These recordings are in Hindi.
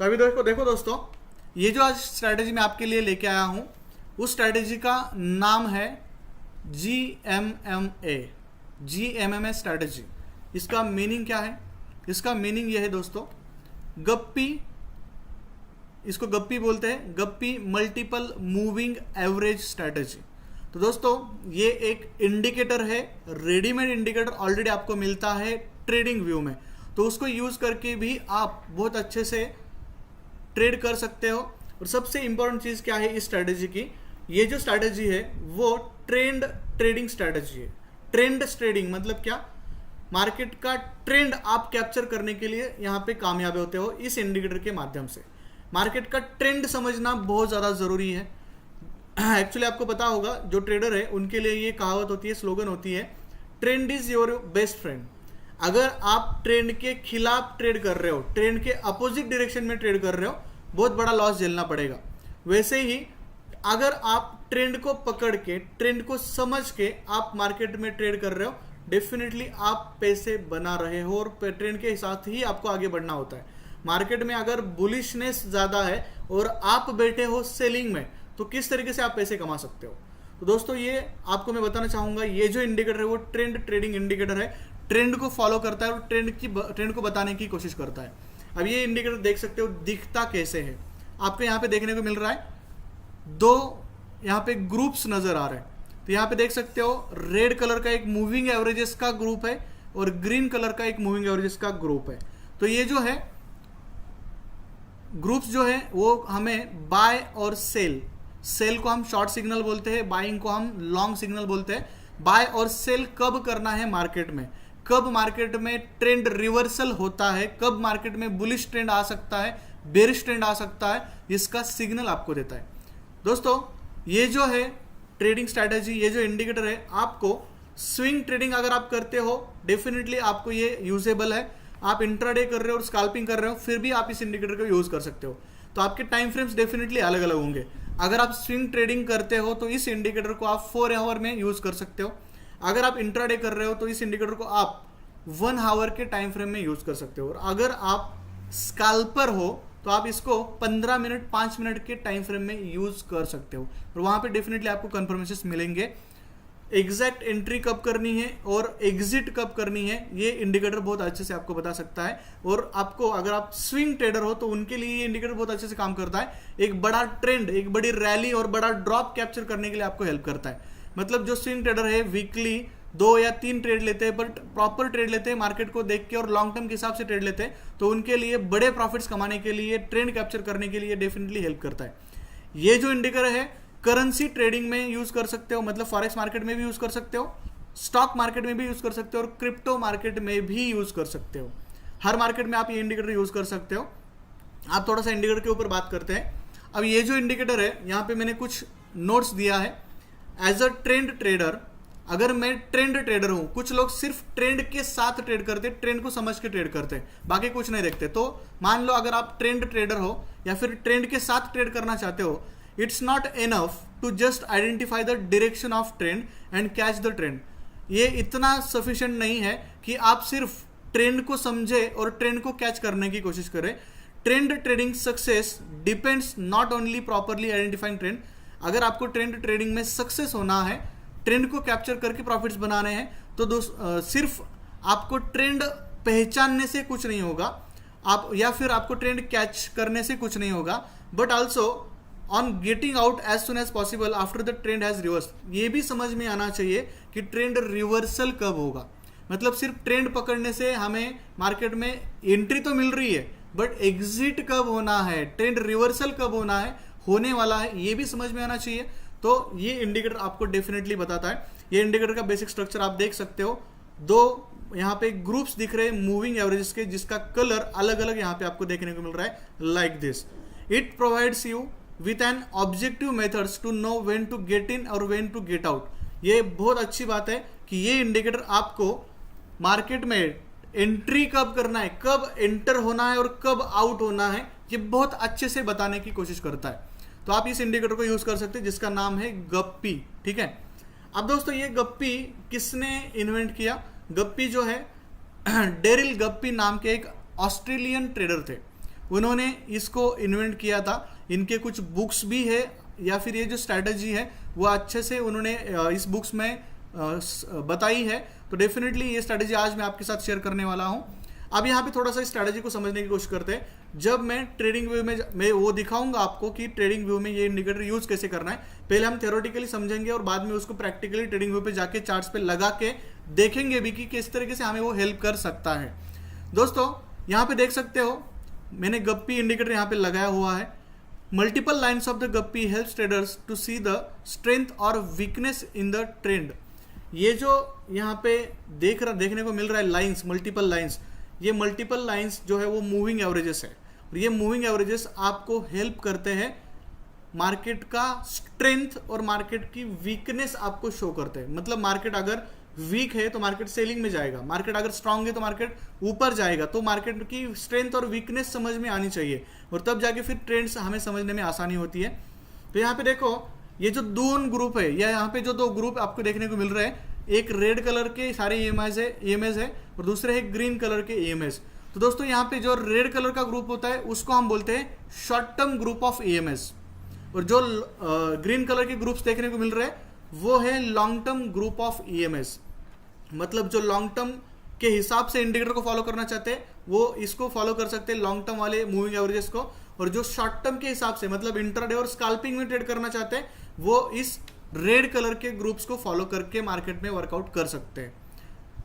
अभी देखो देखो दोस्तों, ये जो आज स्ट्रैटेजी मैं आपके लिए लेके आया हूं, उस स्ट्रैटेजी का नाम है GMMA स्ट्रैटेजी। इसका मीनिंग क्या है? इसका मीनिंग यह है दोस्तों, गप्पी, इसको गप्पी बोलते हैं, गप्पी मल्टीपल मूविंग एवरेज स्ट्रैटेजी। तो दोस्तों ये एक इंडिकेटर है, रेडीमेड इंडिकेटर ऑलरेडी आपको मिलता है ट्रेडिंग व्यू में, तो उसको यूज करके भी आप बहुत अच्छे से ट्रेड कर सकते हो। और सबसे इंपॉर्टेंट चीज क्या है इस स्ट्रैटेजी की, ये जो स्ट्रैटेजी है वो ट्रेंड ट्रेडिंग स्ट्रैटेजी है। ट्रेंड ट्रेडिंग मतलब क्या? मार्केट का ट्रेंड आप कैप्चर करने के लिए यहाँ पे कामयाब होते हो इस इंडिकेटर के माध्यम से। मार्केट का ट्रेंड समझना बहुत ज्यादा जरूरी है। एक्चुअली आपको पता होगा, जो ट्रेडर है उनके लिए ये कहावत होती है, स्लोगन होती है, trend is your best friend. अगर आप ट्रेंड के खिलाफ ट्रेड कर रहे हो, ट्रेंड के अपोजिट डायरेक्शन में ट्रेड कर रहे हो, बहुत बड़ा लॉस झेलना पड़ेगा। वैसे ही अगर आप ट्रेंड को पकड़ के, ट्रेंड को समझ के आप मार्केट में ट्रेड कर रहे हो, डेफिनेटली आप पैसे बना रहे हो और ट्रेंड के साथ ही आपको आगे बढ़ना होता है। मार्केट में अगर बुलिशनेस ज्यादा है और आप बैठे हो सेलिंग में, तो किस तरीके से आप पैसे कमा सकते हो? तो दोस्तों ये आपको मैं बताना चाहूंगा, ये जो इंडिकेटर है वो ट्रेंड ट्रेडिंग इंडिकेटर है, ट्रेंड को फॉलो करता है और ट्रेंड को बताने की कोशिश करता है। अब ये इंडिकेटर देख सकते हो दिखता कैसे है, आपको यहाँ पे देखने को मिल रहा है, दो यहाँ पे ग्रुप्स नजर आ रहे हैं। तो यहाँ पे देख सकते हो रेड कलर का एक मूविंग एवरेजेस का ग्रुप है और ग्रीन कलर का एक मूविंग एवरेजेस का ग्रुप है। तो ये जो है ग्रुप्स जो है वो हमें बाय और सेल, सेल को हम शॉर्ट सिग्नल बोलते हैं, बाइंग को हम लॉन्ग सिग्नल बोलते हैं। बाय और सेल कब करना है मार्केट में, कब मार्केट में ट्रेंड रिवर्सल होता है, कब मार्केट में बुलिश ट्रेंड आ सकता है, बेरिश ट्रेंड आ सकता है, इसका सिग्नल आपको देता है। दोस्तों ये जो है ट्रेडिंग स्ट्रैटेजी, ये जो इंडिकेटर है, आपको स्विंग ट्रेडिंग अगर आप करते हो डेफिनेटली आपको ये यूजेबल है। आप इंट्राडे कर रहे हो और स्कैल्पिंग कर रहे हो, फिर भी आप इस इंडिकेटर को यूज कर सकते हो। तो आपके टाइम फ्रेम्स डेफिनेटली अलग अलग होंगे। अगर आप स्विंग ट्रेडिंग करते हो तो इस इंडिकेटर को आप 4 आवर में यूज कर सकते हो। अगर आप इंट्राडे कर रहे हो तो इस इंडिकेटर को आप 1 आवर के टाइम फ्रेम में यूज कर सकते हो। और अगर आप स्कैल्पर हो तो आप इसको 15 मिनट 5 मिनट के टाइम फ्रेम में यूज कर सकते हो और वहां पे डेफिनेटली आपको कंफर्मेशन मिलेंगे। एग्जैक्ट एंट्री कब करनी है और एग्जिट कब करनी है, ये इंडिकेटर बहुत अच्छे से आपको बता सकता है। और आपको अगर आप स्विंग ट्रेडर हो तो उनके लिए ये इंडिकेटर बहुत अच्छे से काम करता है। एक बड़ा ट्रेंड, एक बड़ी रैली और बड़ा ड्रॉप कैप्चर करने के लिए आपको हेल्प करता है। मतलब जो स्विंग ट्रेडर है वीकली 2 या 3 ट्रेड लेते हैं, बट प्रॉपर ट्रेड लेते हैं, मार्केट को देख के और लॉन्ग टर्म के हिसाब से ट्रेड लेते हैं, तो उनके लिए बड़े प्रॉफिट्स कमाने के लिए, ट्रेंड कैप्चर करने के लिए डेफिनेटली हेल्प करता है। ये जो इंडिकेटर है करेंसी ट्रेडिंग में यूज कर सकते हो, मतलब फॉरेक्स मार्केट में भी यूज कर सकते हो, स्टॉक मार्केट में भी यूज कर सकते हो और क्रिप्टो मार्केट में भी यूज कर सकते हो। हर मार्केट में आप ये इंडिकेटर यूज कर सकते हो। आप थोड़ा सा इंडिकेटर के ऊपर बात करते हैं। अब ये जो इंडिकेटर है, यहाँ पे मैंने कुछ नोट्स दिया है। एज अ ट्रेंड ट्रेडर, अगर मैं ट्रेंड ट्रेडर हूं, कुछ लोग सिर्फ ट्रेंड के साथ ट्रेड करते, ट्रेंड को समझ के ट्रेड करते, बाकी कुछ नहीं देखते। तो मान लो अगर आप ट्रेंड ट्रेडर हो या फिर ट्रेंड के साथ ट्रेड करना चाहते हो, it's not enough to just identify the direction of trend and catch the trend. ये इतना सफिशिएंट नहीं है कि आप सिर्फ ट्रेंड को समझे और ट्रेंड को कैच करने की कोशिश करें। Trend trading success depends not only properly identifying trend. अगर आपको ट्रेंड ट्रेडिंग में सक्सेस होना है, ट्रेंड को कैप्चर करके प्रॉफिट्स बनाने हैं, तो सिर्फ आपको ट्रेंड पहचानने से कुछ नहीं होगा, आप या फिर आपको ट्रेंड कैच करने से कुछ नहीं होगा, but also on getting out as soon as possible after the trend has reverse. ये भी समझ में आना चाहिए कि ट्रेंड रिवर्सल कब होगा। मतलब सिर्फ ट्रेंड पकड़ने से हमें मार्केट में एंट्री तो मिल रही है, बट एग्जिट कब होना है, ट्रेंड रिवर्सल कब होना है, होने वाला है, ये भी समझ में आना चाहिए। तो ये इंडिकेटर आपको डेफिनेटली बताता है। ये इंडिकेटर का बेसिक स्ट्रक्चर आप देख सकते हो। 2 यहाँ पे ग्रुप्स दिख रहे हैं मूविंग एवरेजेस के, जिसका कलर अलग अलग यहाँ पे आपको देखने को मिल रहा है, like this. It provides you with an objective methods to know when to get in और व्हेन टू गेट आउट। ये बहुत अच्छी बात है कि ये इंडिकेटर आपको मार्केट में एंट्री कब करना है, कब एंटर होना है और कब आउट होना है, ये बहुत अच्छे से बताने की कोशिश करता है। तो आप इस इंडिकेटर को यूज कर सकते हैं, जिसका नाम है गप्पी। ठीक है। अब दोस्तों ये गप्पी किसने इन्वेंट किया? गप्पी जो है डेरिल गप्पी नाम के एक ऑस्ट्रेलियन ट्रेडर थे। उन्होंने इसको इन्वेंट किया था। इनके कुछ बुक्स भी है या फिर ये जो स्ट्रैटेजी है वो अच्छे से उन्होंने इस बुक्स में बताई है। तो डेफिनेटली ये स्ट्रैटेजी आज मैं आपके साथ शेयर करने वाला हूँ। अब यहाँ पे थोड़ा सा इस स्ट्रैटेजी को समझने की कोशिश करते हैं। जब मैं ट्रेडिंग व्यू में मैं वो दिखाऊंगा आपको कि ट्रेडिंग व्यू में ये इंडिकेटर यूज कैसे करना है। पहले हम थ्योरेटिकली समझेंगे और बाद में उसको प्रैक्टिकली ट्रेडिंग व्यू पे जाके चार्ट्स पे लगा के देखेंगे भी कि किस तरीके से हमें वो हेल्प कर सकता है। दोस्तों यहाँ पे देख सकते हो मैंने गप्पी इंडिकेटर यहाँ पे लगाया हुआ है। Multiple lines of the Guppy helps traders to see the strength और वीकनेस इन द ट्रेंड। ये जो यहाँ पे देखने को मिल रहा है लाइन्स, मल्टीपल लाइन्स, ये मल्टीपल लाइन्स जो है वो मूविंग एवरेजेस है और ये मूविंग एवरेजेस आपको हेल्प करते हैं मार्केट का स्ट्रेंथ और मार्केट की वीकनेस आपको शो करते हैं। मतलब मार्केट अगर वीक है तो मार्केट सेलिंग में जाएगा, मार्केट अगर स्ट्रांग है तो मार्केट ऊपर जाएगा। तो मार्केट की स्ट्रेंथ और वीकनेस समझ में आनी चाहिए और तब जाके फिर ट्रेंड्स हमें समझने में आसानी होती है। तो यहाँ पे देखो ये जो दो ग्रुप है या यहाँ पे जो दो ग्रुप आपको देखने को मिल रहे हैं, एक रेड कलर के सारे EMS है और दूसरे है ग्रीन कलर के EMS। तो दोस्तों यहाँ पे जो रेड कलर का ग्रुप होता है उसको हम बोलते हैं short term group of EMS और जो ग्रीन कलर के ग्रुप्स देखने को मिल रहे हैं वो है long term group of EMS। मतलब जो लॉन्ग टर्म के हिसाब से इंडिकेटर को फॉलो करना चाहते हैं वो इसको फॉलो कर सकते हैं, लॉन्ग टर्म वाले मूविंग एवरेजेस को। और जो शॉर्ट टर्म के हिसाब से मतलब इंट्राडे और स्कैल्पिंग में ट्रेड करना चाहते हैं वो इस रेड कलर के ग्रुप्स को फॉलो करके मार्केट में वर्कआउट कर सकते हैं।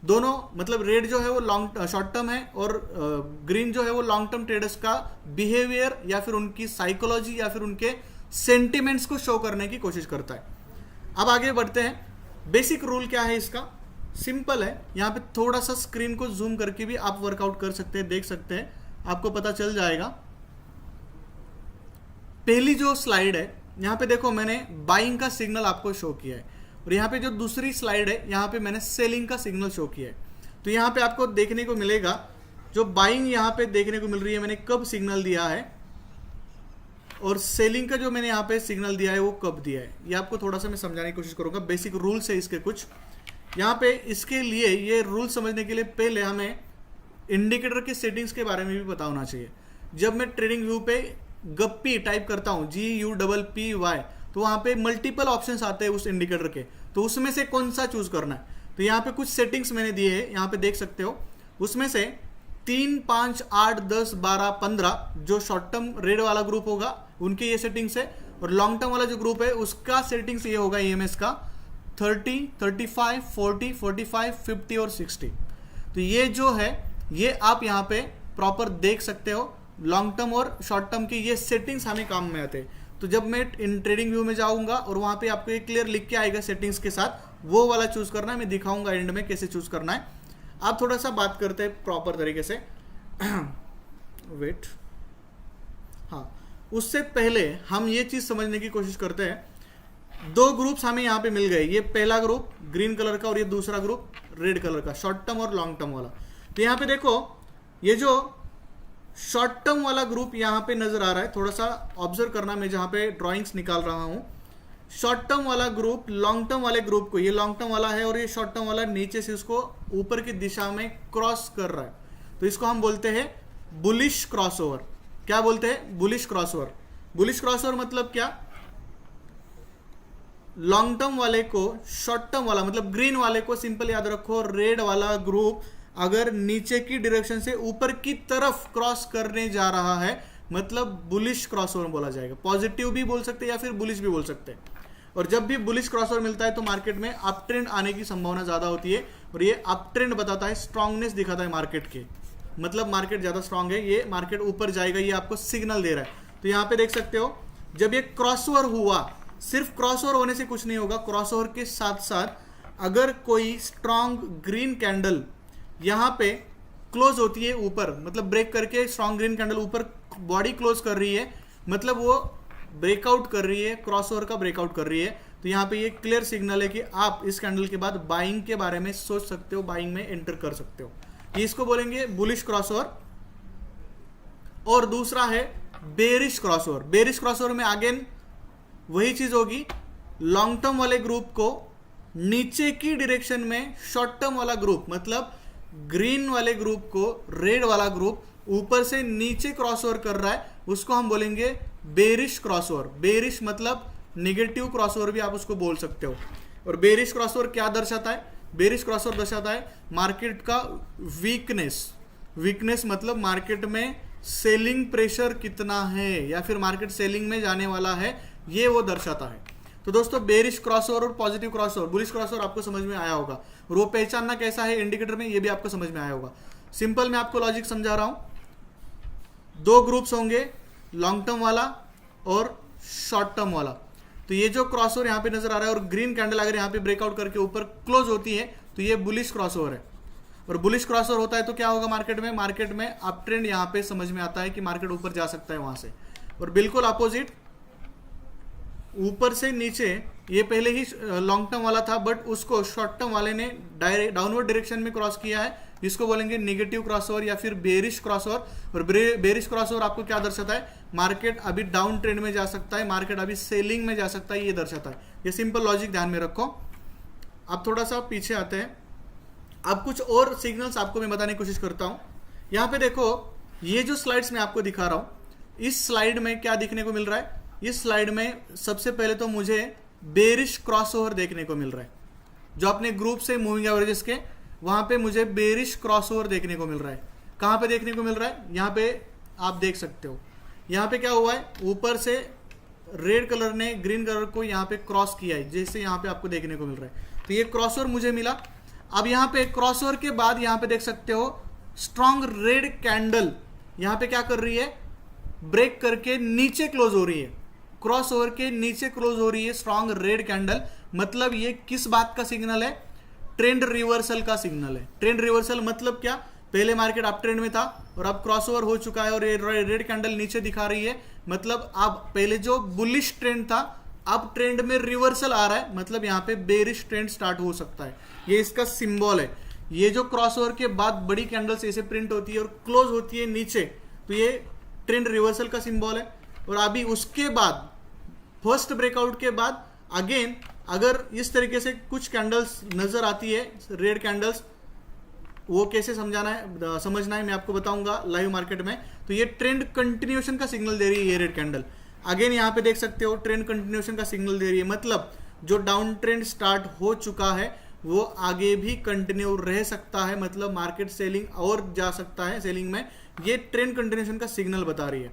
दोनों मतलब रेड जो है वो शॉर्ट टर्म है और ग्रीन जो है वो लॉन्ग टर्म ट्रेडर्स का बिहेवियर या फिर उनकी साइकोलॉजी या फिर उनके सेंटिमेंट्स को शो करने की कोशिश करता है। अब आगे बढ़ते हैं। बेसिक रूल क्या है इसका? सिंपल है। यहाँ पे थोड़ा सा स्क्रीन को जूम करके भी आप वर्कआउट कर सकते हैं, देख सकते हैं, आपको पता चल जाएगा। पहली जो स्लाइड है यहाँ पे देखो मैंने बाइंग का सिग्नल आपको शो किया है और यहाँ पे जो दूसरी स्लाइड है यहाँ पे मैंने सेलिंग का सिग्नल शो किया है। तो यहाँ पे आपको देखने को मिलेगा जो बाइंग यहाँ पे देखने को मिल रही है मैंने कब सिग्नल दिया है और सेलिंग का जो मैंने यहाँ पे सिग्नल दिया है वो कब दिया है। ये आपको थोड़ा सा मैं समझाने की कोशिश करूंगा। बेसिक रूल्स है इसके कुछ। यहाँ पे इसके लिए ये रूल समझने के लिए पहले हमें इंडिकेटर के सेटिंग्स के बारे में भी पता होना चाहिए। जब मैं ट्रेडिंग व्यू पे गप्पी टाइप करता हूँ GUPPY तो वहाँ पे मल्टीपल ऑप्शंस आते हैं उस इंडिकेटर के, तो उसमें से कौन सा चूज करना है। तो यहाँ पे कुछ सेटिंग्स मैंने दिए हैं, यहाँ पे देख सकते हो। उसमें से 3, 5, 8, 10, 12, 15 जो शॉर्ट टर्म रेड वाला ग्रुप होगा उनके ये सेटिंग्स है और लॉन्ग टर्म वाला जो ग्रुप है उसका सेटिंग्स ये होगा EMS का 30, 35, 40, 45, 50 और 60। तो ये जो है ये आप यहाँ पे प्रॉपर देख सकते हो। लॉन्ग टर्म और शॉर्ट टर्म की ये सेटिंग्स हमें काम में आते हैं। तो जब मैं इन ट्रेडिंग व्यू में जाऊंगा और वहां पे आपको एक क्लियर लिख के आएगा सेटिंग्स के साथ, वो वाला चूज करना है। मैं दिखाऊंगा एंड में कैसे चूज करना है। आप थोड़ा सा बात करते हैं प्रॉपर तरीके से। वेट, हाँ, उससे पहले हम ये चीज समझने की कोशिश करते हैं। दो ग्रुप्स हमें यहाँ पे मिल गए, ये पहला ग्रुप ग्रीन कलर का और ये दूसरा ग्रुप रेड कलर का, शॉर्ट टर्म और लॉन्ग टर्म वाला। तो यहाँ पे देखो ये जो शॉर्ट टर्म वाला ग्रुप यहाँ पे नजर आ रहा है, थोड़ा सा ऑब्जर्व करना, मैं जहाँ पे ड्राइंग्स निकाल रहा हूँ। शॉर्ट टर्म वाला ग्रुप लॉन्ग टर्म वाले ग्रुप को, ये लॉन्ग टर्म वाला है और ये शॉर्ट टर्म वाला नीचे से उसको ऊपर की दिशा में क्रॉस कर रहा है, तो इसको हम बोलते हैं बुलिश क्रॉसओवर। क्या बोलते हैं? Bullish crossover. बुलिश क्रॉसओवर मतलब क्या? लॉन्ग टर्म वाले को शॉर्ट टर्म वाला मतलब ग्रीन वाले को सिंपल याद रखो, रेड वाला ग्रुप अगर नीचे की डायरेक्शन से ऊपर की तरफ क्रॉस करने जा रहा है मतलब बुलिश क्रॉसओवर बोला जाएगा। पॉजिटिव भी बोल सकते हैं या फिर बुलिश भी बोल सकते हैं। और जब भी बुलिश क्रॉसओवर मिलता है तो मार्केट में अप ट्रेंड आने की संभावना ज्यादा होती है और ये अप ट्रेंड बताता है, स्ट्रांगनेस दिखाता है मार्केट के, मतलब मार्केट ज्यादा स्ट्रांग है, ये मार्केट ऊपर जाएगा, ये आपको सिग्नल दे रहा है। तो यहाँ पे देख सकते हो जब ये क्रॉसओवर हुआ, सिर्फ क्रॉसओवर होने से कुछ नहीं होगा, क्रॉसओवर के साथ साथ अगर कोई स्ट्रांग ग्रीन कैंडल यहाँ पे क्लोज होती है ऊपर, मतलब ब्रेक करके स्ट्रांग ग्रीन कैंडल ऊपर बॉडी क्लोज कर रही है, मतलब वो ब्रेकआउट कर रही है, क्रॉसओवर का ब्रेकआउट कर रही है। तो यहाँ पे ये क्लियर सिग्नल है कि आप इस कैंडल के बाद बाइंग के बारे में सोच सकते हो, बाइंग में एंटर कर सकते हो। ये इसको बोलेंगे बुलिश क्रॉसओवर। और दूसरा है बेरिश क्रॉसओवर। बेरिश क्रॉसओवर में अगेन वही चीज होगी, लॉन्ग टर्म वाले ग्रुप को नीचे की डायरेक्शन में शॉर्ट टर्म वाला ग्रुप मतलब ग्रीन वाले ग्रुप को रेड वाला ग्रुप ऊपर से नीचे क्रॉसओवर कर रहा है उसको हम बोलेंगे बेरिश क्रॉसओवर। बेरिश मतलब निगेटिव क्रॉसओवर भी आप उसको बोल सकते हो। और बेरिश क्रॉसओवर क्या दर्शाता है? बेरिश क्रॉसओवर दर्शाता है मार्केट का वीकनेस। वीकनेस मतलब मार्केट में सेलिंग प्रेशर कितना है या फिर मार्केट सेलिंग में जाने वाला है, ये वो दर्शाता है। तो दोस्तों बेरिश क्रॉसओवर और पॉजिटिव क्रॉसओवर, बुलिश क्रॉसओवर आपको समझ में आया होगा, और वो पहचानना कैसा है इंडिकेटर में ये भी आपको समझ में आया होगा। सिंपल मैं आपको लॉजिक समझा रहा हूं। दो ग्रुप्स होंगे, लॉन्ग टर्म वाला और शॉर्ट टर्म वाला। तो ये जो क्रॉसओवर यहां पे नजर आ रहा है और ग्रीन कैंडल अगर यहां पे ब्रेकआउट करके ऊपर क्लोज होती है तो ये बुलिश क्रॉसओवर है। और बुलिश क्रॉसओवर होता है तो क्या होगा मार्केट में? मार्केट में अप ट्रेंड यहां पे समझ में आता है कि मार्केट ऊपर जा सकता है वहां से। और बिल्कुल अपोजिट ऊपर से नीचे, ये पहले ही लॉन्ग टर्म वाला था बट उसको शॉर्ट टर्म वाले ने डायरेक्ट डाउनवर्ड डायरेक्शन में क्रॉस किया है, जिसको बोलेंगे नेगेटिव क्रॉसओवर या फिर बेरिश क्रॉसओवर। और बेरिश क्रॉसओवर आपको क्या दर्शाता है? मार्केट अभी डाउन ट्रेंड में जा सकता है, मार्केट अभी सेलिंग में जा सकता है, ये दर्शाता है। ये सिंपल लॉजिक ध्यान में रखो। अब थोड़ा सा पीछे आते हैं। अब कुछ और सिग्नल्स आपको मैं बताने की कोशिश करता हूं। यहां पे देखो, ये जो स्लाइड्स मैं आपको दिखा रहा हूं, इस स्लाइड में क्या दिखने को मिल रहा है? इस स्लाइड में सबसे पहले तो मुझे बेरिश क्रॉसओवर देखने को मिल रहा है। जो अपने ग्रुप से मूविंग एवरेजेस के, वहां पे मुझे बेरिश क्रॉसओवर देखने को मिल रहा है। कहां पे देखने को मिल रहा है? यहां पे आप देख सकते हो। यहां पे क्या हुआ है? ऊपर से रेड कलर ने ग्रीन कलर को यहां पे क्रॉस किया है, जैसे यहां पे आपको देखने को मिल रहा है। तो ये क्रॉसओवर मुझे मिला। अब यहां पे क्रॉसओवर के बाद यहां पे देख सकते हो स्ट्रॉन्ग रेड कैंडल यहां पे क्या कर रही है? ब्रेक करके नीचे क्लोज हो रही है। क्रॉसओवर के नीचे क्लोज हो रही है स्ट्रॉन्ग रेड कैंडल। मतलब ये किस बात का सिग्नल है? ट्रेंड रिवर्सल का सिग्नल है। ट्रेंड रिवर्सल मतलब क्या? पहले मार्केट अप ट्रेंड में था और अब क्रॉसओवर हो चुका है और ये रेड कैंडल नीचे दिखा रही है। मतलब अब पहले जो बुलिश ट्रेंड था अब ट्रेंड में रिवर्सल आ रहा है, मतलब यहां पे बेरिश ट्रेंड स्टार्ट हो सकता है। ये इसका सिंबल है। ये जो क्रॉसओवर के बाद बड़ी कैंडल्स ऐसे प्रिंट होती है और क्लोज होती है नीचे, तो ये ट्रेंड रिवर्सल का सिंबल है। और अभी उसके बाद फर्स्ट ब्रेकआउट के बाद अगेन अगर इस तरीके से कुछ कैंडल्स नजर आती है, रेड कैंडल्स, वो कैसे समझना है मैं आपको बताऊंगा लाइव मार्केट में। तो ये ट्रेंड कंटिन्यूएशन का सिग्नल दे रही है ये रेड कैंडल। अगेन यहां पे देख सकते हो ट्रेंड कंटिन्यूएशन का सिग्नल दे रही है। मतलब जो डाउन ट्रेंड स्टार्ट हो चुका है वो आगे भी कंटिन्यू रह सकता है, मतलब मार्केट सेलिंग और जा सकता है सेलिंग में। ये ट्रेंड कंटिन्यूएशन का सिग्नल बता रही है।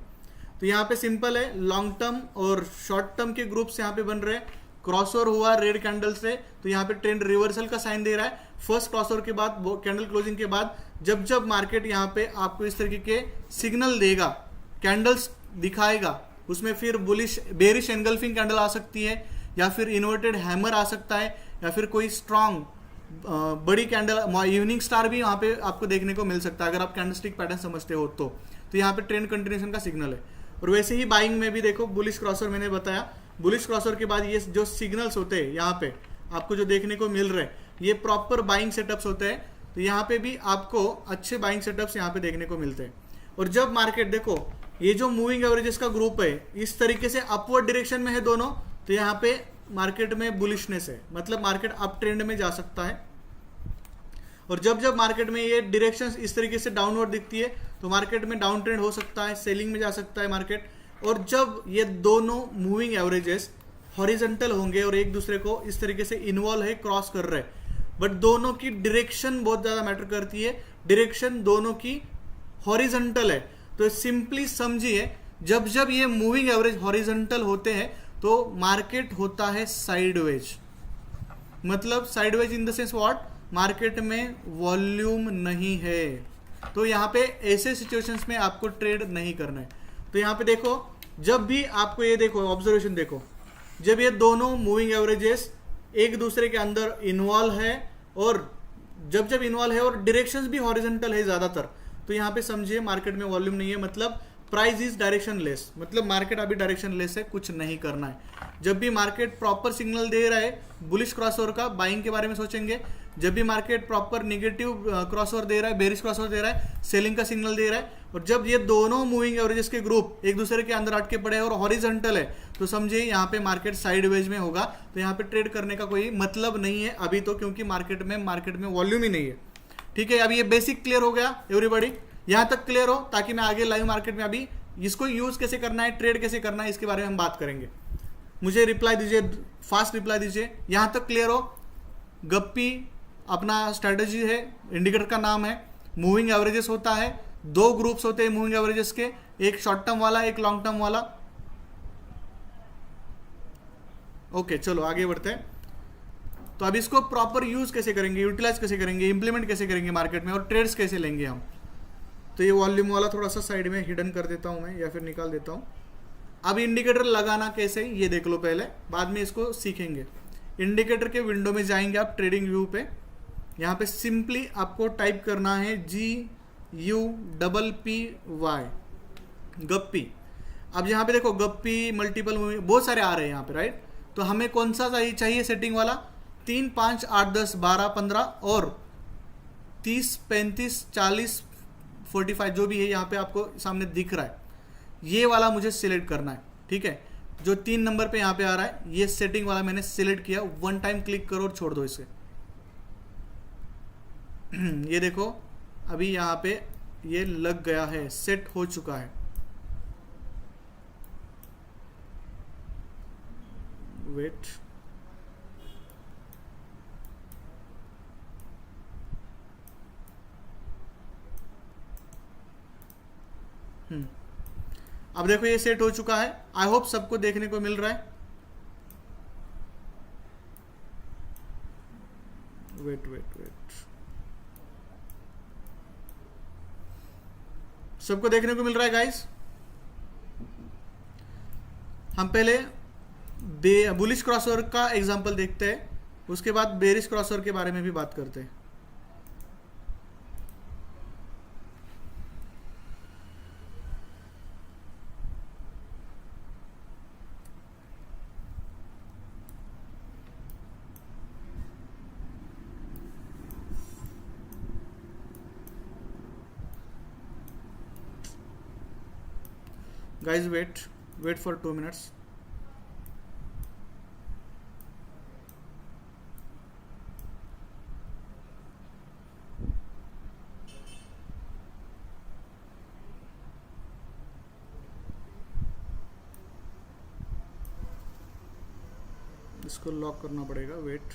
तो यहाँ पे सिंपल है, लॉन्ग टर्म और शॉर्ट टर्म के ग्रुप्स यहाँ पे बन रहे हैं। क्रॉसओवर हुआ रेड कैंडल से, तो यहाँ पे ट्रेंड रिवर्सल का साइन दे रहा है। फर्स्ट क्रॉसओवर के बाद कैंडल क्लोजिंग के बाद जब जब मार्केट यहाँ पे आपको इस तरीके के सिग्नल देगा, कैंडल्स दिखाएगा, उसमें फिर बुलिश बेरिश एनगल्फिंग कैंडल आ सकती है या फिर इन्वर्टेड हैमर आ सकता है या फिर कोई स्ट्रांग बड़ी कैंडल इवनिंग स्टार भी यहाँ पे आपको देखने को मिल सकता है अगर आप कैंडलस्टिक पैटर्न समझते हो तो यहाँ पे ट्रेंड कंटिन्यूएशन का सिग्नल है। और वैसे ही बाइंग में भी देखो, बुलिश क्रॉसओवर मैंने बताया, बुलिश क्रॉसओवर के बाद ये जो सिग्नल्स होते हैं यहाँ पे आपको जो देखने को मिल रहे हैं, ये प्रॉपर बाइंग सेटअप्स होते हैं। तो यहाँ पे भी आपको अच्छे बाइंग सेटअप्स यहाँ पे देखने को मिलते हैं। और जब मार्केट देखो, ये जो मूविंग एवरेजेस का ग्रुप है इस तरीके से अपवर्ड डायरेक्शन में है दोनों, तो यहाँ पे मार्केट में बुलिशनेस है, मतलब मार्केट अप ट्रेंड में जा सकता है। और जब जब मार्केट में ये डायरेक्शन इस तरीके से डाउनवर्ड दिखती है तो मार्केट में डाउन ट्रेंड हो सकता है, सेलिंग में जा सकता है मार्केट। और जब ये दोनों मूविंग एवरेजेस हॉरिजॉन्टल होंगे और एक दूसरे को इस तरीके से इन्वॉल्व है, क्रॉस कर रहे हैं, बट दोनों की डायरेक्शन बहुत ज्यादा मैटर करती है। डायरेक्शन दोनों की हॉरिजॉन्टल है, तो सिंपली समझिए जब जब ये मूविंग एवरेज हॉरिजॉन्टल होते हैं तो मार्केट होता है साइडवेज। मतलब sideways in the sense what? Market में वॉल्यूम नहीं है, तो यहाँ पे ऐसे सिचुएशंस में आपको ट्रेड नहीं करना है। तो यहाँ पे देखो, जब भी आपको ये देखो, ऑब्जर्वेशन देखो, जब ये दोनों मूविंग एवरेजेस एक दूसरे के अंदर इन्वॉल्व है और जब जब इन्वॉल्व है और डायरेक्शंस भी हॉरिजॉन्टल है ज्यादातर, तो यहाँ पे समझिए मार्केट में वॉल्यूम नहीं है, मतलब प्राइस इज डायरेक्शन लेस, मतलब मार्केट अभी डायरेक्शन लेस है, कुछ नहीं करना है। जब भी मार्केट प्रॉपर सिग्नल दे रहा है बुलिश क्रॉसओवर का, बाइंग के बारे में सोचेंगे। जब भी मार्केट प्रॉपर नेगेटिव क्रॉसओवर दे रहा है, बेरिश क्रॉसओवर दे रहा है, सेलिंग का सिग्नल दे रहा है, और जब ये दोनों मूविंग एवरेजेस के ग्रुप एक दूसरे के अंदर अटके पड़े हैं और हॉरिजॉन्टल है, तो समझिए यहाँ पे मार्केट साइडवेज में होगा। तो यहाँ पे ट्रेड करने का कोई मतलब नहीं है अभी तो, क्योंकि मार्केट में वॉल्यूम ही नहीं है। ठीक है, अब ये बेसिक क्लियर हो गया एवरीबॉडी। यहां तक क्लियर हो, ताकि मैं आगे लाइव मार्केट में अभी इसको यूज कैसे करना है, ट्रेड कैसे करना है, इसके बारे में हम बात करेंगे। मुझे रिप्लाई दीजिए, फास्ट रिप्लाई दीजिए। यहां तक क्लियर हो? गप्पी अपना स्ट्रेटजी है, इंडिकेटर का नाम है, मूविंग एवरेजेस होता है, 2 ग्रुप्स होते हैं मूविंग एवरेजेस के, एक शॉर्ट टर्म वाला, एक लॉन्ग टर्म वाला। ओके, चलो आगे बढ़ते हैं। तो अब इसको प्रॉपर यूज कैसे करेंगे, यूटिलाइज कैसे करेंगे, इंप्लीमेंट कैसे करेंगे मार्केट में, और ट्रेड्स कैसे लेंगे हम। तो ये वॉल्यूम वाला थोड़ा सा साइड में हिडन कर देता हूं मैं, या फिर निकाल देता हूं। अब इंडिकेटर लगाना कैसे, ये देख लो पहले, बाद में इसको सीखेंगे। इंडिकेटर के विंडो में जाएंगे आप, ट्रेडिंग व्यू पे। यहाँ पे सिंपली आपको टाइप करना है GUPPY, गप्पी। अब यहाँ पे देखो गप्पी, मल्टीपल मूविंग, बहुत सारे आ रहे हैं यहाँ पे, राइट। तो हमें कौन सा चाहिए सेटिंग वाला, 3, 5, 8, 10, 12, 15 और 30, 35, 40, 45 जो भी है यहाँ पे आपको सामने दिख रहा है, ये वाला मुझे सिलेक्ट करना है, ठीक है। जो 3 नंबर पे यहाँ पे आ रहा है, ये सेटिंग वाला मैंने सिलेक्ट किया। 1 टाइम क्लिक करो और छोड़ दो इसे। ये देखो अभी यहाँ पे ये लग गया है, सेट हो चुका है। वेट, अब देखो ये सेट हो चुका है। आई होप सबको देखने को मिल रहा है। वेट वेट वेट, सबको देखने को मिल रहा है गाइस। हम पहले बुलिश क्रॉसओवर का एग्जांपल देखते हैं, उसके बाद बेरिश क्रॉसओवर के बारे में भी बात करते हैं। Guys, wait for 2 minutes. इसको लॉक करना पड़ेगा, वेट।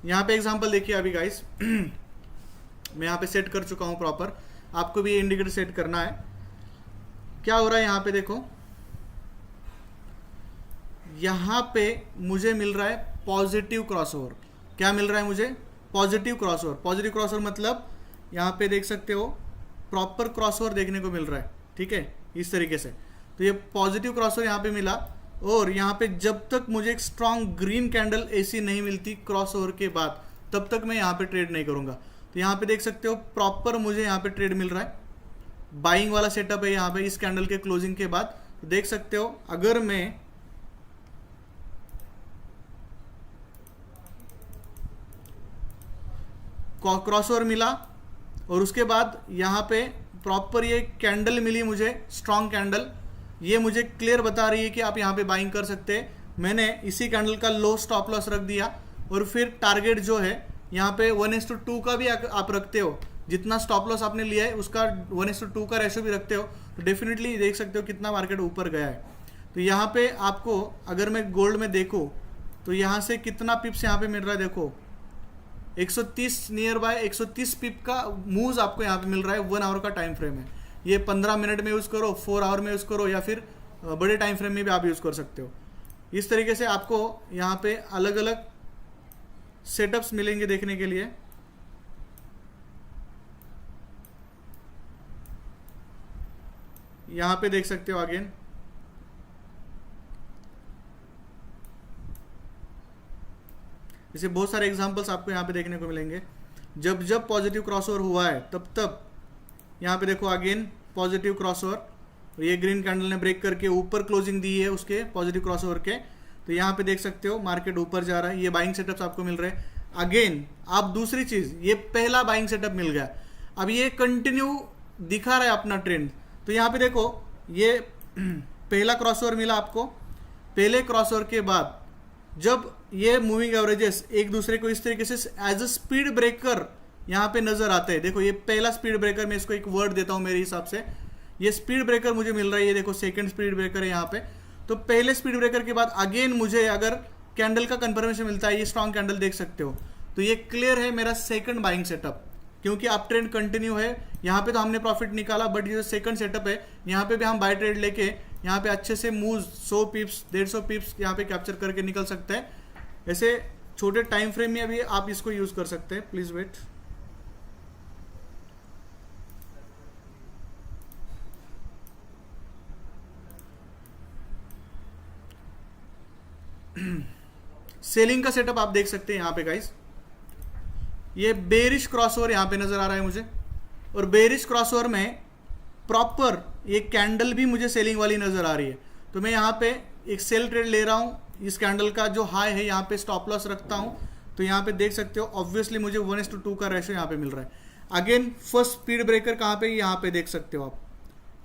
यहाँ पे एग्जांपल देखिए अभी गाइस। मैं यहाँ पे सेट कर चुका हूँ प्रॉपर, आपको भी इंडिकेटर सेट करना है। क्या हो रहा है यहाँ पे देखो, यहाँ पे मुझे मिल रहा है पॉजिटिव क्रॉसओवर। क्या मिल रहा है मुझे? Positive crossover. पॉजिटिव क्रॉसओवर मतलब यहाँ पे देख सकते हो प्रॉपर क्रॉसओवर देखने को मिल रहा है, ठीक है, इस तरीके से। तो ये पॉजिटिव क्रॉसओवर यहाँ पे मिला, और यहाँ पे जब तक मुझे एक स्ट्रॉन्ग ग्रीन कैंडल ऐसी नहीं मिलती क्रॉसओवर के बाद, तब तक मैं यहाँ पे ट्रेड नहीं करूँगा। तो यहाँ पे देख सकते हो प्रॉपर मुझे यहाँ पे ट्रेड मिल रहा है, बाइंग वाला सेटअप है यहाँ पे इस कैंडल के क्लोजिंग के बाद। तो देख सकते हो अगर मैं क्रॉसओवर मिला और उसके बाद यहाँ पे प्रॉपर ये कैंडल मिली मुझे, स्ट्रॉन्ग कैंडल, ये मुझे क्लियर बता रही है कि आप यहाँ पे बाइंग कर सकते हैं। मैंने इसी कैंडल का लो स्टॉप लॉस रख दिया, और फिर टारगेट जो है यहाँ पे 1:2 का भी आप रखते हो। जितना स्टॉप लॉस आपने लिया है उसका 1:2 का रेशो भी रखते हो, तो डेफिनेटली देख सकते हो कितना मार्केट ऊपर गया है। तो यहाँ पे आपको अगर मैं गोल्ड में देखूँ तो यहाँ से कितना पिप्स यहाँ पे मिल रहा है, देखो 130 नियर बाय 130 पिप का मूव्स आपको यहाँ पे मिल रहा है। 1 आवर का टाइम फ्रेम है ये। 15 मिनट में यूज़ करो, 4 आवर में यूज़ करो, या फिर बड़े टाइम फ्रेम में भी आप यूज़ कर सकते हो। इस तरीके से आपको यहाँ पे अलग अलग सेटअप्स मिलेंगे देखने के लिए। यहाँ पे देख सकते हो अगेन, जैसे बहुत सारे एग्जांपल्स आपको यहाँ पे देखने को मिलेंगे। जब जब पॉजिटिव क्रॉसओवर हुआ है तब तब यहाँ पे देखो अगेन पॉजिटिव क्रॉसओवर, ये ग्रीन कैंडल ने ब्रेक करके ऊपर क्लोजिंग दी है उसके पॉजिटिव क्रॉसओवर के। तो यहाँ पे देख सकते हो मार्केट ऊपर जा रहा है, ये बाइंग सेटअप्स आपको मिल रहे हैं। अगेन आप दूसरी चीज, ये पहला बाइंग सेटअप मिल गया, अब ये कंटिन्यू दिखा रहा है अपना ट्रेंड। तो यहाँ पे देखो ये पहला क्रॉसओवर मिला आपको, पहले क्रॉसओवर के बाद जब ये मूविंग एवरेजेस एक दूसरे को इस तरीके से एज अ स्पीड ब्रेकर यहाँ पे नजर आते हैं, देखो ये पहला स्पीड ब्रेकर, मैं इसको एक वर्ड देता हूँ मेरे हिसाब से, ये स्पीड ब्रेकर मुझे मिल रहा है, ये देखो सेकंड स्पीड ब्रेकर है यहाँ पे। तो पहले स्पीड ब्रेकर के बाद अगेन मुझे अगर कैंडल का कंफर्मेशन मिलता है, ये स्ट्रॉन्ग कैंडल देख सकते हो, तो ये क्लियर है मेरा सेकंड बाइंग सेटअप, क्योंकि अप ट्रेंड कंटिन्यू है। यहाँ पे तो हमने प्रॉफिट निकाला, बट ये जो सेकंड सेटअप है यहाँ पे भी हम बाय ट्रेड लेके यहाँ पे अच्छे से मूव 100 पिप्स 150 पिप्स यहाँ पे कैप्चर करके निकल सकते हैं। ऐसे छोटे टाइम फ्रेम में अभी आप इसको यूज कर सकते हैं। Please wait. सेलिंग का सेटअप आप देख सकते हैं यहाँ पे गाइस, ये बेरिश क्रॉसओवर यहाँ पे नजर आ रहा है मुझे, और बेरिश क्रॉसओवर में प्रॉपर ये कैंडल भी मुझे सेलिंग वाली नजर आ रही है। तो मैं यहाँ पे एक सेल ट्रेड ले रहा हूँ, इस कैंडल का जो हाई है यहाँ पे स्टॉप लॉस रखता हूँ। तो यहाँ पे देख सकते हो ऑब्वियसली मुझे 1:2 का रेशो यहाँ पे मिल रहा है। अगेन फर्स्ट स्पीड ब्रेकर कहाँ पे, यहाँ पे देख सकते हो आप,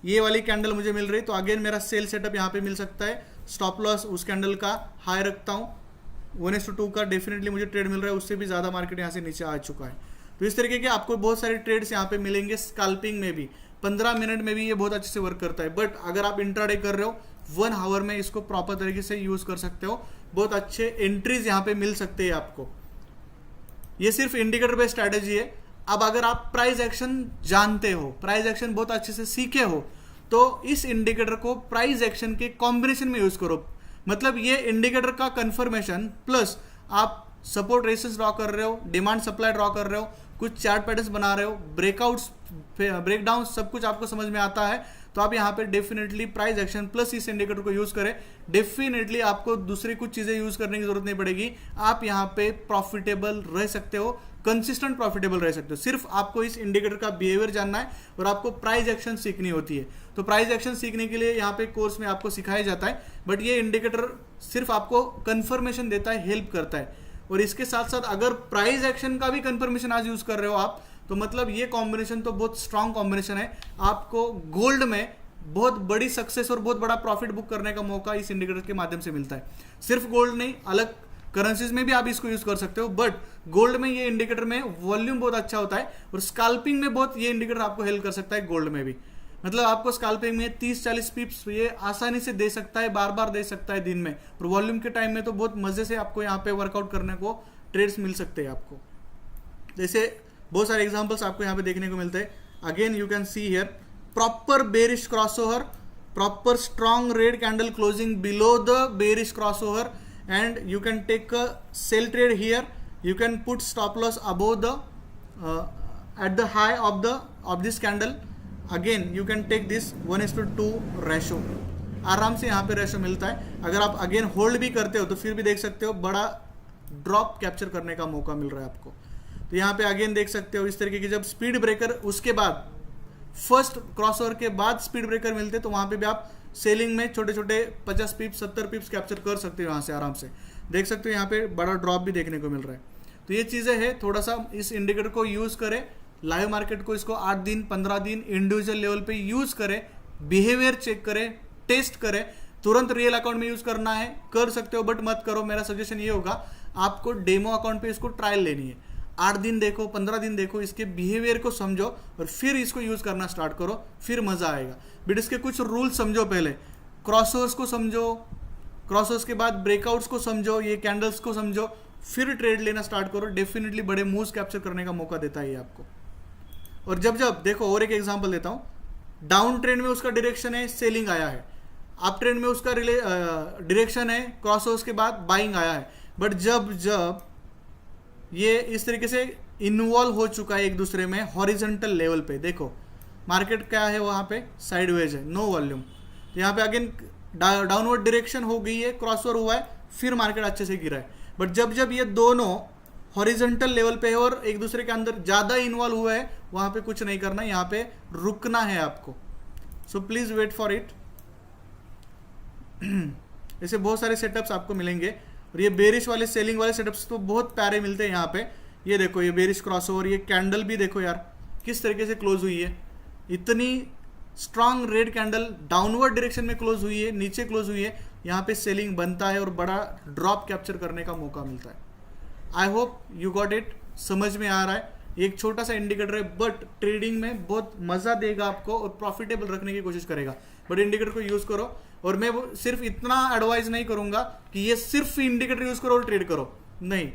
ये वाली कैंडल मुझे मिल रही है। तो अगेन मेरा सेल सेटअप यहाँ पे मिल सकता है, स्टॉप लॉस उस कैंडल का हाई रखता हूँ, 1:2 का डेफिनेटली मुझे ट्रेड मिल रहा है, उससे भी ज़्यादा मार्केट यहाँ से नीचे आ चुका है। तो इस तरीके के आपको बहुत सारे ट्रेड्स यहाँ पे मिलेंगे। स्कैल्पिंग में भी 15 मिनट में भी ये बहुत अच्छे से वर्क करता है, बट अगर आप इंट्राडे कर रहे हो 1 आवर में इसको प्रॉपर तरीके से यूज कर सकते हो, बहुत अच्छे एंट्रीज यहाँ पे मिल सकते हैं आपको। ये सिर्फ इंडिकेटर बेस्ड स्ट्रैटेजी है। अब अगर आप प्राइस एक्शन जानते हो, प्राइस एक्शन बहुत अच्छे से सीखे हो, तो इस इंडिकेटर को प्राइस एक्शन के कॉम्बिनेशन में यूज करो। मतलब ये इंडिकेटर का कंफर्मेशन प्लस आप सपोर्ट रेसिस ड्रॉ कर रहे हो, डिमांड सप्लाई ड्रॉ कर रहे हो, कुछ चार्ट पैटर्न्स बना रहे हो, ब्रेकआउट्स ब्रेकडाउन सब कुछ आपको समझ में आता है, तो आप यहाँ पे डेफिनेटली प्राइस एक्शन प्लस इस इंडिकेटर को यूज करें। डेफिनेटली आपको दूसरी कुछ चीजें यूज करने की जरूरत नहीं पड़ेगी, आप यहाँ पे प्रॉफिटेबल रह सकते हो, कंसिस्टेंट प्रॉफिटेबल रह सकते हो। सिर्फ आपको इस इंडिकेटर का बिहेवियर जानना है और आपको प्राइस एक्शन सीखनी होती है। तो प्राइस एक्शन सीखने के लिए यहाँ पे कोर्स में आपको सिखाया जाता है, बट ये इंडिकेटर सिर्फ आपको कंफर्मेशन देता है, हेल्प करता है। और इसके साथ साथ अगर प्राइस एक्शन का भी कंफर्मेशन आज यूज कर रहे हो आप, तो मतलब ये कॉम्बिनेशन तो बहुत स्ट्रांग कॉम्बिनेशन है। आपको गोल्ड में बहुत बड़ी सक्सेस और बहुत बड़ा प्रॉफिट बुक करने का मौका इस इंडिकेटर के माध्यम से मिलता है। सिर्फ गोल्ड नहीं, अलग करेंसीज में भी आप इसको यूज कर सकते हो, बट गोल्ड में ये इंडिकेटर में वॉल्यूम बहुत अच्छा होता है और स्कैल्पिंग में बहुत ये इंडिकेटर आपको हेल्प कर सकता है गोल्ड में भी। मतलब आपको स्कैल्पिंग में 30-40 पिप्स ये आसानी से दे सकता है, बार बार दे सकता है दिन में, और वॉल्यूम के टाइम में तो बहुत मजे से आपको यहाँ पे वर्कआउट करने को ट्रेड्स मिल सकते हैं आपको। जैसे बहुत सारे एग्जांपल्स आपको यहाँ पे देखने को मिलते हैं। Again you can see here proper bearish crossover, proper strong red candle closing below the bearish crossover, and you can take a sell trade here. You can put stop loss above the at the high of this candle. Again you can take this 1:2 ratio, आराम से यहाँ पे रेशो मिलता है। अगर आप अगेन होल्ड भी करते हो तो फिर भी देख सकते हो बड़ा ड्रॉप कैप्चर करने का मौका मिल रहा है आपको। तो यहाँ पे अगेन देख सकते हो इस तरीके की, जब स्पीड ब्रेकर उसके बाद फर्स्ट क्रॉसओवर के बाद स्पीड ब्रेकर मिलते तो वहां पे भी आप सेलिंग में छोटे छोटे 50 पिप्स 70 पिप्स कैप्चर कर सकते हो। यहाँ से आराम से देख सकते हो यहाँ पे बड़ा ड्रॉप भी देखने को मिल रहा है। तो ये चीज़ें हैं, थोड़ा सा इस इंडिकेटर को यूज़ करें, लाइव मार्केट को इसको 8 दिन 15 दिन इंडिविजुअल लेवल पे यूज़ करें, बिहेवियर चेक करें, टेस्ट करें। तुरंत रियल अकाउंट में यूज़ करना है कर सकते हो, बट मत करो। मेरा सजेशन ये होगा आपको डेमो अकाउंट पे इसको ट्रायल लेनी है, 8 दिन देखो 15 दिन देखो, इसके बिहेवियर को समझो और फिर इसको यूज करना स्टार्ट करो, फिर मजा आएगा। बट इसके कुछ रूल समझो, पहले क्रॉसओवर्स को समझो, क्रॉसओवर्स के बाद ब्रेकआउट्स को समझो, ये कैंडल्स को समझो, फिर ट्रेड लेना स्टार्ट करो। डेफिनेटली बड़े मूव्स कैप्चर करने का मौका देता है ये आपको। और जब जब देखो, और एक एग्जांपल देता हूँ, डाउन ट्रेंड में उसका डायरेक्शन है सेलिंग आया है, अप ट्रेंड में उसका डायरेक्शन है क्रॉसओवर्स के बाद बाइंग आया है। बट जब जब ये इस तरीके से इन्वॉल्व हो चुका है एक दूसरे में हॉरिजॉन्टल लेवल पे, देखो मार्केट क्या है वहाँ पे साइडवेज है, नो वॉल्यूम। तो यहाँ पे अगेन डाउनवर्ड डायरेक्शन हो गई है, क्रॉसओवर हुआ है, फिर मार्केट अच्छे से गिरा है। बट जब जब ये दोनों हॉरिजॉन्टल लेवल पे है और एक दूसरे के अंदर ज़्यादा इन्वॉल्व हुआ है, वहाँ पे कुछ नहीं करना, यहाँ पे रुकना है आपको। So please wait for it. ऐसे बहुत सारे सेटअप्स आपको मिलेंगे। और ये बेरिश वाले सेलिंग वाले सेटअप्स तो बहुत प्यारे मिलते हैं यहाँ पे। ये देखो ये बेरिश क्रॉसओवर, ये कैंडल भी देखो यार किस तरीके से क्लोज हुई है, इतनी strong red candle downward direction में क्लोज हुई है, नीचे क्लोज हुई है, यहाँ पे सेलिंग बनता है और बड़ा ड्रॉप कैप्चर करने का मौका मिलता है। I hope you got it, समझ में आ रहा है। एक छोटा सा इंडिकेटर है बट ट्रेडिंग में बहुत मजा देगा आपको और प्रॉफिटेबल रखने की कोशिश करेगा। बट इंडिकेटर को यूज करो, और मैं सिर्फ इतना एडवाइस नहीं करूंगा कि ये सिर्फ इंडिकेटर यूज करो और ट्रेड करो, नहीं।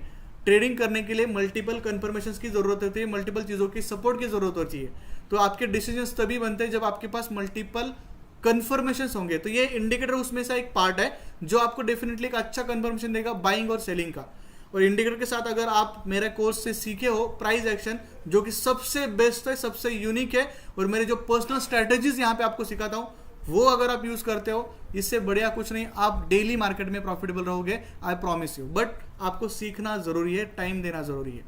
ट्रेडिंग करने के लिए मल्टीपल कंफर्मेशन की जरूरत होती है, मल्टीपल चीजों की सपोर्ट की जरूरत होती है। तो आपके डिसीजंस तभी बनते हैं जब आपके पास मल्टीपल कंफर्मेशन होंगे। तो ये इंडिकेटर उसमें से एक पार्ट है जो आपको डेफिनेटली एक अच्छा कंफर्मेशन देगा बाइंग और सेलिंग का। और इंडिकेटर के साथ अगर आप मेरे कोर्स से सीखे हो प्राइस एक्शन, जो कि सबसे बेस्ट है, सबसे यूनिक है, और मेरे जो पर्सनल स्ट्रेटेजीज यहाँ पे आपको सिखाता हूँ वो अगर आप यूज करते हो, इससे बढ़िया कुछ नहीं, आप डेली मार्केट में प्रॉफिटेबल रहोगे, आई प्रॉमिस यू। बट आपको सीखना जरूरी है, टाइम देना जरूरी है।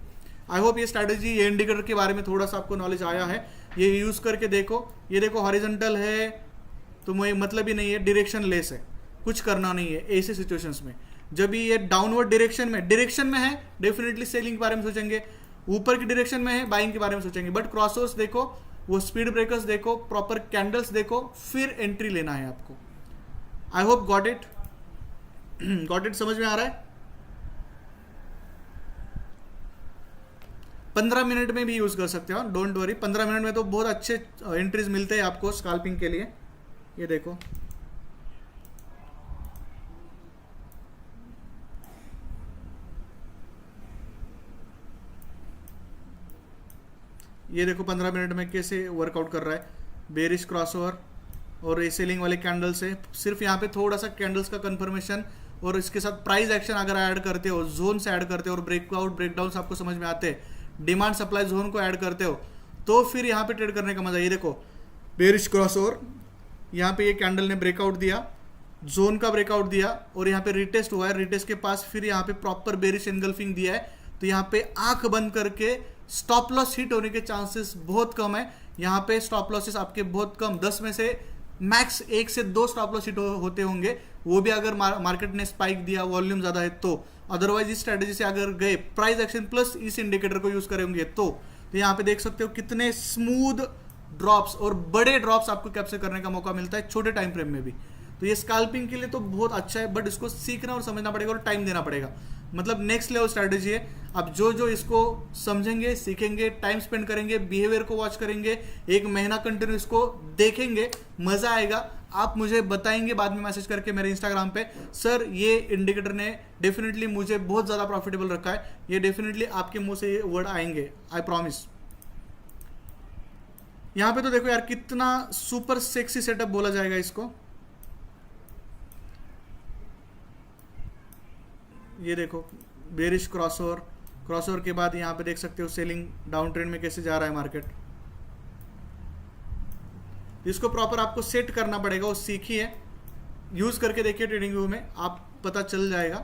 आई होप ये स्ट्रैटेजी, ये इंडिकेटर के बारे में थोड़ा सा आपको नॉलेज आया है। ये यूज करके देखो, ये देखो हॉरिजॉन्टल है तो मुझे मतलब ही नहीं है, डायरेक्शन लेस है, कुछ करना नहीं है ऐसे सिचुएशंस में। जब भी ये डाउनवर्ड डायरेक्शन में है, डेफिनेटली सेलिंग के बारे में सोचेंगे, ऊपर की डायरेक्शन में है बाइंग के बारे में सोचेंगे। बट क्रॉसओवर्स देखो, वो स्पीड ब्रेकर्स देखो, प्रॉपर कैंडल्स देखो, फिर एंट्री लेना है आपको। I hope got it, got it, समझ में आ रहा है। 15 मिनट में भी यूज कर सकते हो, डोंट वरी। 15 मिनट में तो बहुत अच्छे एंट्रीज मिलते हैं आपको स्कैल्पिंग के लिए। ये देखो, ये देखो 15 मिनट में कैसे वर्कआउट कर रहा है। बेरिश क्रॉसओवर और सेलिंग वाले कैंडल से सिर्फ यहाँ पे थोड़ा सा कैंडल्स का कंफर्मेशन और इसके साथ प्राइस एक्शन अगर ऐड करते हो, जोन से ऐड करते हो और ब्रेकआउट ब्रेकडाउन आपको समझ में आते हैं, डिमांड सप्लाई जोन को ऐड करते हो, तो फिर यहाँ पे ट्रेड करने का मजा। ये देखो बेरिश क्रॉसओवर, यहाँ पे ये कैंडल ने ब्रेकआउट दिया, जोन का ब्रेकआउट दिया और यहाँ पे रिटेस्ट हुआ है, रिटेस्ट के पास फिर यहाँ पे प्रॉपर बेरिश एनगल्फिंग दिया है। तो यहाँ पे आंख बंद करके स्टॉप लॉस हिट होने के चांसेस बहुत कम है। यहाँ पे स्टॉप लॉसेस आपके बहुत कम, 10 में से मैक्स 1 से 2 स्टॉप लॉस हिट होते होंगे, वो भी अगर मार्केट ने स्पाइक दिया, वॉल्यूम ज्यादा है तो। अदरवाइज इस स्ट्रेटेजी से अगर गए, प्राइस एक्शन प्लस इस इंडिकेटर को यूज करेंगे तो यहाँ पे देख सकते हो कितने स्मूथ ड्रॉप्स और बड़े ड्रॉप्स आपको कैप्चर करने का मौका मिलता है छोटे टाइम फ्रेम में भी। तो ये स्कैल्पिंग के लिए तो बहुत अच्छा है, बट इसको सीखना और समझना पड़ेगा और टाइम देना पड़ेगा। मतलब नेक्स्ट लेवल स्ट्रैटेजी है। अब जो इसको समझेंगे, सीखेंगे, टाइम स्पेंड करेंगे, बिहेवियर को वॉच करेंगे, 1 महीना कंटिन्यू इसको देखेंगे, मजा आएगा। आप मुझे बताएंगे बाद में मैसेज करके मेरे इंस्टाग्राम पे, सर ये इंडिकेटर ने डेफिनेटली मुझे बहुत ज्यादा प्रॉफिटेबल रखा है। ये डेफिनेटली आपके मुंह से ये वर्ड आएंगे, आई प्रॉमिस। यहां पे तो देखो यार कितना सुपर सेक्सी सेटअप बोला जाएगा इसको। ये देखो बेरिश क्रॉसओवर के बाद यहाँ पे देख सकते हो सेलिंग डाउन ट्रेंड में कैसे जा रहा है मार्केट। इसको प्रॉपर आपको सेट करना पड़ेगा, वो सीखिए, यूज करके देखिए ट्रेडिंग व्यू में, आप पता चल जाएगा।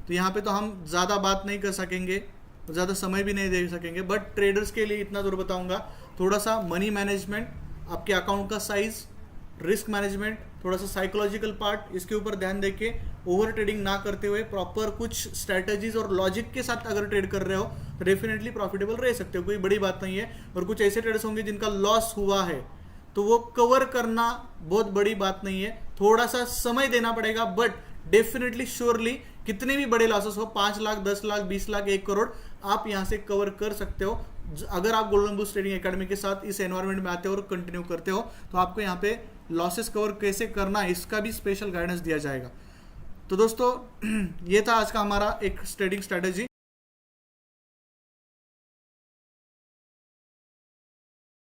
तो यहाँ पे तो हम ज़्यादा बात नहीं कर सकेंगे, ज़्यादा समय भी नहीं दे सकेंगे, बट ट्रेडर्स के लिए इतना जरूर बताऊंगा, थोड़ा सा मनी मैनेजमेंट, आपके अकाउंट का साइज, रिस्क मैनेजमेंट, थोड़ा सा साइकोलॉजिकल पार्ट, इसके ऊपर ध्यान देके ओवर ट्रेडिंग ना करते हुए प्रॉपर कुछ स्ट्रैटेजीज और लॉजिक के साथ अगर ट्रेड कर रहे हो तो डेफिनेटली प्रॉफिटेबल रह सकते हो, कोई बड़ी बात नहीं है। और कुछ ऐसे ट्रेडर्स होंगे जिनका लॉस हुआ है तो वो कवर करना बहुत बड़ी बात नहीं है, थोड़ा सा समय देना पड़ेगा, बट डेफिनेटली श्योरली कितने भी बड़े लॉसेस हो, 5 लाख 10 लाख 20 लाख 1 करोड़, आप यहाँ से कवर कर सकते हो अगर आप गोल्डन बूस्ट ट्रेडिंग एकेडमी के साथ इस एनवायरनमेंट में आते हो और कंटिन्यू करते हो। तो आपको यहाँ पे लॉसेस कवर कैसे करना है इसका भी स्पेशल गाइडेंस दिया जाएगा। तो दोस्तों ये था आज का हमारा एक ट्रेडिंग स्ट्रेटेजी।